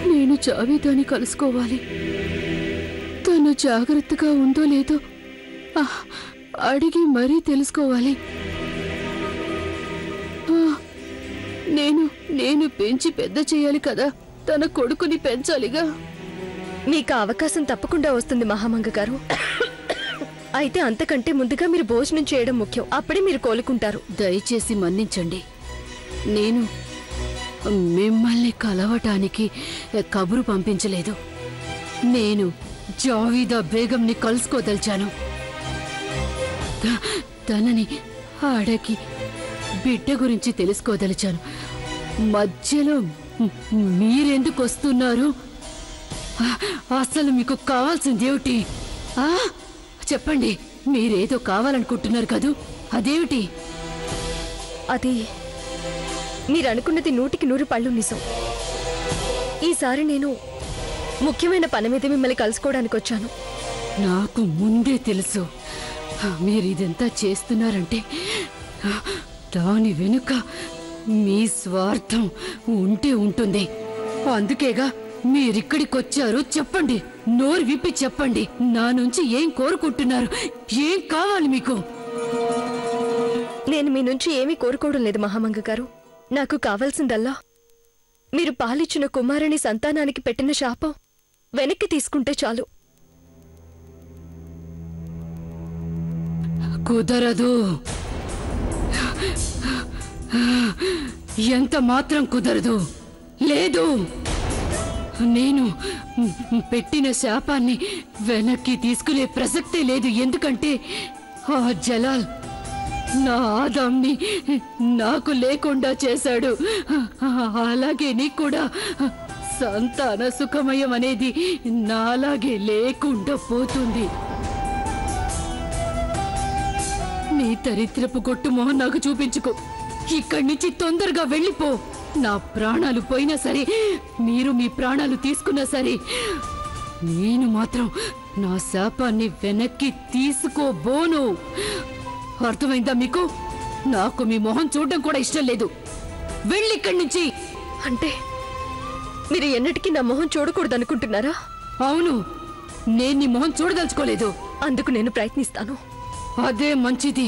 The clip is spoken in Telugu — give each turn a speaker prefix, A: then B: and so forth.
A: నేను జావేదాని కలుసుకోవాలి. తను జాగ్రత్తగా ఉందో లేదో అడిగి మరీ తెలుసుకోవాలి. నేను పెంచి పెద్ద చేయాలి కదా, తన కొడుకుని పెంచాలిగా.
B: మీకు అవకాశం తప్పకుండా వస్తుంది మహామంగ గారు. అయితే అంతకంటే ముందుగా మీరు భోజనం చేయడం ముఖ్యం. అప్పుడే మీరు కోలుకుంటారు.
A: దయచేసి మన్నించండి. నేను మిమ్మల్ని కలవటానికి కబురు పంపించలేదు. నేను జావీదా బేగంని కలుసుకోదలిచాను. తనని అడగి బిడ్డ గురించి తెలుసుకోదలిచాను. మధ్యలో మీరెందుకు వస్తున్నారు? అసలు మీకు కావాల్సిందేమిటి? చెప్పండి. మీరేదో కావాలనుకుంటున్నారు కదూ, అదేమిటి?
B: అది మీరనుకున్నది 100కి 100 పళ్ళు నిజం. ఈసారి నేను ముఖ్యమైన పని మీద మిమ్మల్ని కలుసుకోవడానికి వచ్చాను.
A: నాకు ముందే తెలుసు మీరు ఇదంతా చేస్తున్నారంటే దాని వెనుక మీ స్వార్థం ఉంటే ఉంటుంది. అందుకేగా మీరిక్కడికొచ్చారు. చెప్పండి, నోరు విప్పి చెప్పండి. నా నుంచి ఏం కోరుకుంటున్నారు? ఏం కావాలి మీకు?
B: నేను మీ నుంచి ఏమీ కోరుకోవడం లేదు మహామంగ గారు. నాకు కావాల్సిందల్లా మీరు పాలిచ్చిన కుమారుని సంతానానికి పెట్టిన శాపం వెనక్కి తీసుకుంటే చాలు.
A: కుదరదు. ఎంత మాత్రం కుదరదు. లేదు, నేను పెట్టిన శాపాన్ని వెనక్కి తీసుకునే ప్రసక్తే లేదు. ఎందుకంటే ఆ జలాల్ నా ఆదాంని నాకు లేకుండా చేశాడు. అలాగే నీకు కూడా సంతాన సుఖమయం అనేది నాలాగే లేకుండా పోతుంది. నీ దరిద్రపు కొట్టు మొహం నాకు చూపించుకో. ఇక్కడి నుంచి తొందరగా వెళ్ళిపో. నా ప్రాణాలు పోయినా సరే, మీరు మీ ప్రాణాలు తీసుకున్నా సరే, నేను మాత్రం నా శాపాన్ని వెనక్కి తీసుకోబోను. అర్థమైందా మీకు? నాకు మీ మొహం చూడడం కూడా ఇష్టం లేదు. వెళ్ళి ఇక్కడి నుంచి.
B: అంటే మీరు ఎన్నటికీ నా మొహం చూడకూడదనుకుంటున్నారా?
A: అవును, నేను నీ మొహం చూడదలుచుకోలేదు.
B: అందుకు నేను ప్రయత్నిస్తాను.
A: అదే మంచిది.